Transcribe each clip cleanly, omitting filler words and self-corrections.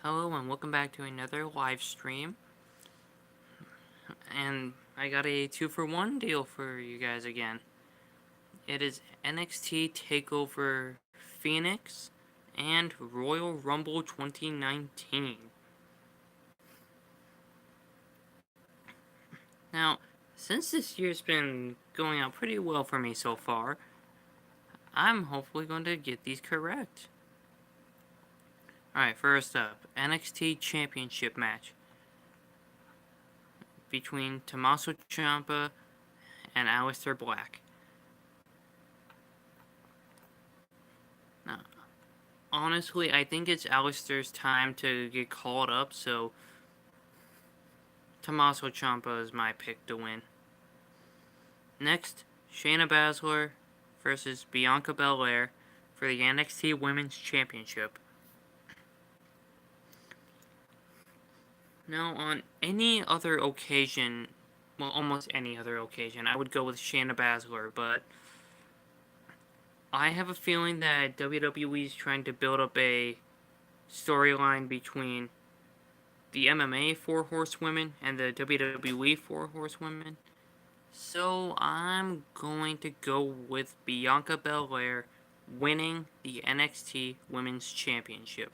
Hello and welcome back to another live stream. And I got a 2-for-1 deal for you guys again. It is NXT Takeover Phoenix and Royal Rumble 2019. Now, since this year's been going out pretty well for me so far, I'm hopefully going to get these correct. Alright, first up, NXT Championship match between Tommaso Ciampa and Aleister Black. Now, honestly, I think it's Aleister's time to get called up, so Tommaso Ciampa is my pick to win. Next, Shayna Baszler versus Bianca Belair for the NXT Women's Championship. Now, on any other occasion, well, almost any other occasion, I would go with Shayna Baszler, but I have a feeling that WWE is trying to build up a storyline between the MMA 4 Horsewomen and the WWE 4 Horsewomen. So I'm going to go with Bianca Belair winning the NXT Women's Championship.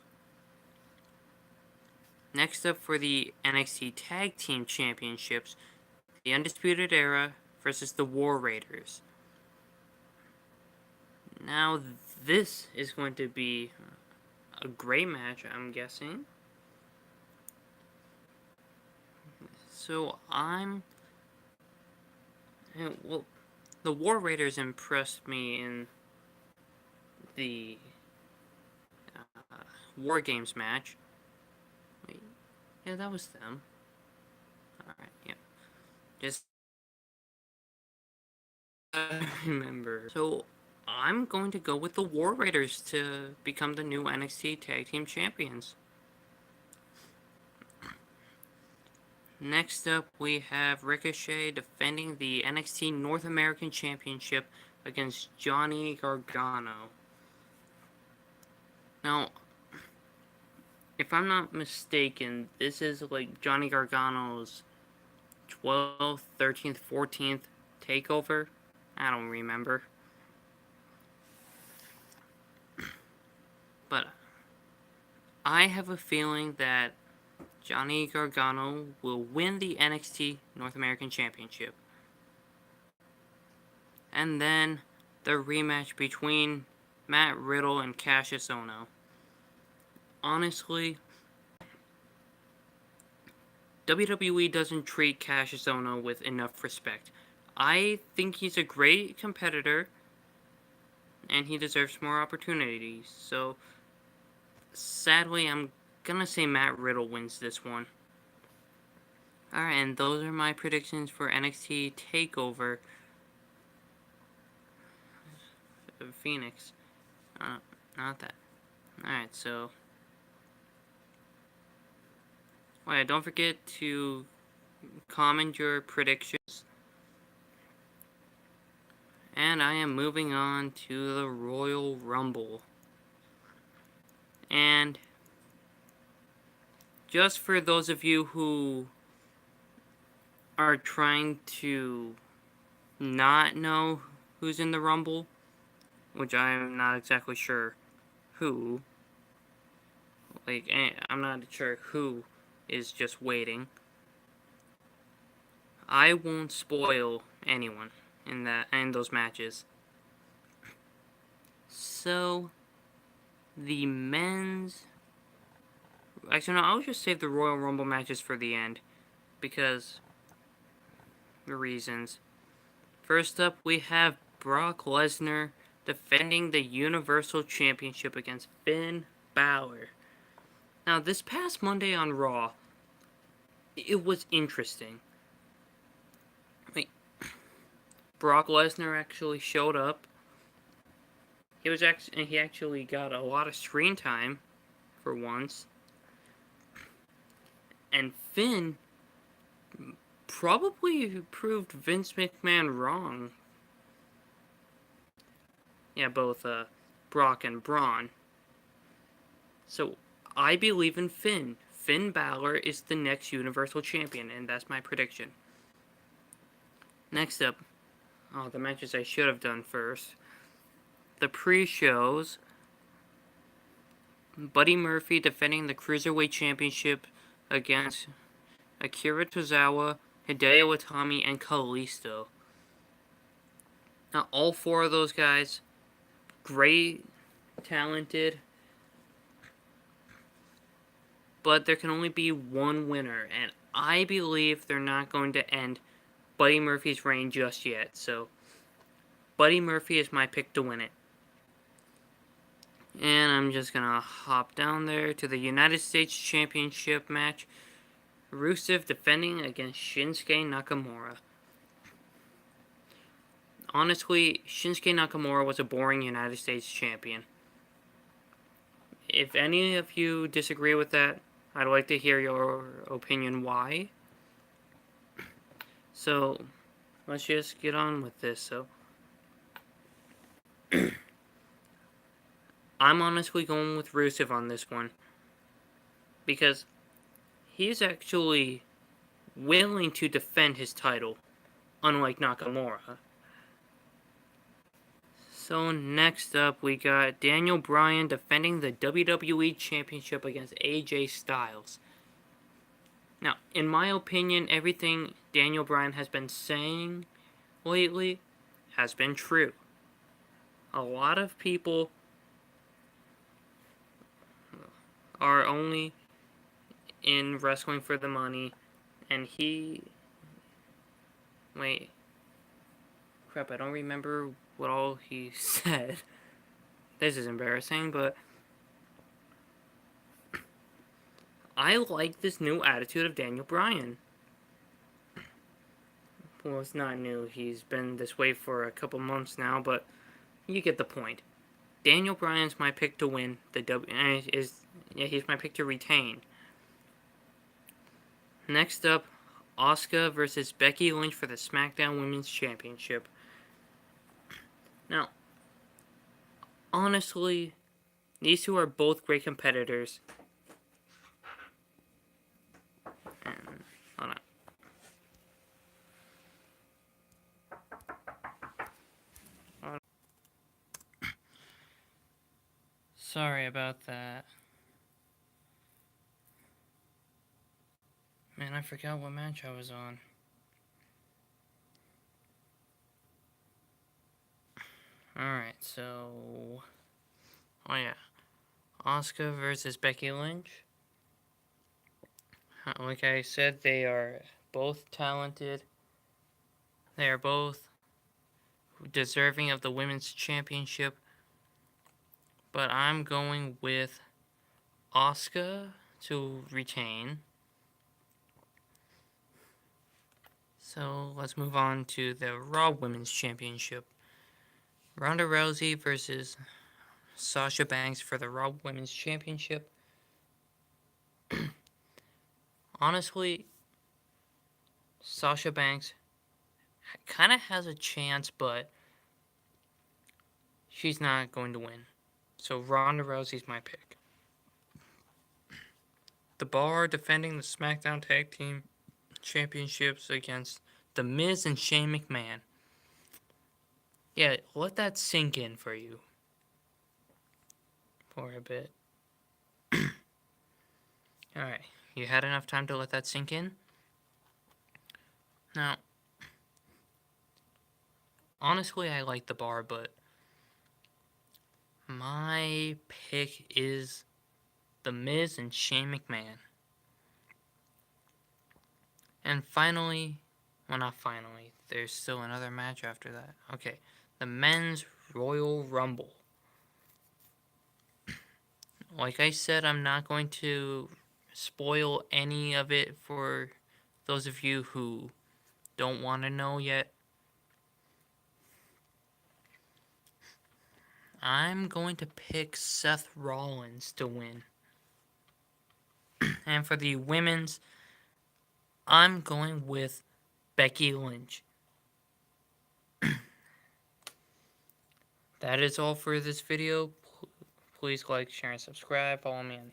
Next up for the NXT Tag Team Championships, the Undisputed Era versus the War Raiders. Now this is going to be a great match, I'm guessing. So well, the War Raiders impressed me in the War Games match. Wait, yeah, that was them. Alright, yeah. Just remember. So, I'm going to go with the War Raiders to become the new NXT Tag Team Champions. Next up, we have Ricochet defending the NXT North American Championship against Johnny Gargano. Now, if I'm not mistaken, this is like Johnny Gargano's 12th, 13th, 14th takeover. I don't remember. But I have a feeling that Johnny Gargano will win the NXT North American Championship. And then the rematch between Matt Riddle and Cassius Ohno. Honestly, WWE doesn't treat Cassius Ohno with enough respect. I think he's a great competitor, and he deserves more opportunities. So, sadly, I'm gonna say Matt Riddle wins this one. Alright, and those are my predictions for NXT TakeOver Phoenix. Not that. Alright, so... Oh yeah, don't forget to comment your predictions. And I am moving on to the Royal Rumble. And just for those of you who are trying to not know who's in the Rumble, which I'm not exactly sure who, like, I'm not sure who is just waiting. I won't spoil anyone in those matches. So, the men's... Actually, no, I'll just save the Royal Rumble matches for the end, because... the reasons. First up, we have Brock Lesnar defending the Universal Championship against Finn Balor. Now, this past Monday on Raw, it was interesting. Like, Brock Lesnar actually showed up. He actually got a lot of screen time for once. And Finn probably proved Vince McMahon wrong. Yeah, both Brock and Braun. So I believe in Finn. Finn Balor is the next Universal Champion, and that's my prediction. Next up, the matches I should have done first. The pre-shows. Buddy Murphy defending the Cruiserweight Championship against Akira Tozawa, Hideo Itami, and Kalisto. Now, all four of those guys, great, talented, but there can only be one winner, and I believe they're not going to end Buddy Murphy's reign just yet, so Buddy Murphy is my pick to win it. And I'm just gonna hop down there to the United States Championship match. Rusev defending against Shinsuke Nakamura. Honestly, Shinsuke Nakamura was a boring United States champion. If any of you disagree with that, I'd like to hear your opinion why. So, let's just get on with this. So, I'm honestly going with Rusev on this one. Because he's actually willing to defend his title, unlike Nakamura. So next up, we got Daniel Bryan defending the WWE Championship against AJ Styles. Now, in my opinion, everything Daniel Bryan has been saying lately has been true. A lot of people are only in wrestling for the money, and wait, crap, I don't remember what all he said. This is embarrassing, but I like this new attitude of Daniel Bryan. Well, it's not new. He's been this way for a couple months now, but you get the point. Daniel Bryan's my pick to win. He's my pick to retain. Next up, Asuka versus Becky Lynch for the SmackDown Women's Championship. Now, honestly, these two are both great competitors. And, hold on. Sorry about that. Man, I forgot what match I was on. Alright, so... Oh yeah. Asuka versus Becky Lynch. Like I said, they are both talented. They are both deserving of the Women's Championship. But I'm going with Asuka to retain. So let's move on to the Raw Women's Championship. Ronda Rousey versus Sasha Banks for the Raw Women's Championship. Honestly, Sasha Banks kind of has a chance, but she's not going to win. So Ronda Rousey's my pick. The Bar defending the SmackDown Tag Team Championships against The Miz and Shane McMahon. Yeah, let that sink in for you. For a bit. Alright, you had enough time to let that sink in? Now, honestly, I like The Bar, but my pick is The Miz and Shane McMahon. And finally, well, not finally, there's still another match after that. Okay, the Men's Royal Rumble. Like I said, I'm not going to spoil any of it for those of you who don't want to know yet. I'm going to pick Seth Rollins to win. And for the women's, I'm going with Becky Lynch. That is all for this video. Please like, share, and subscribe. Follow me on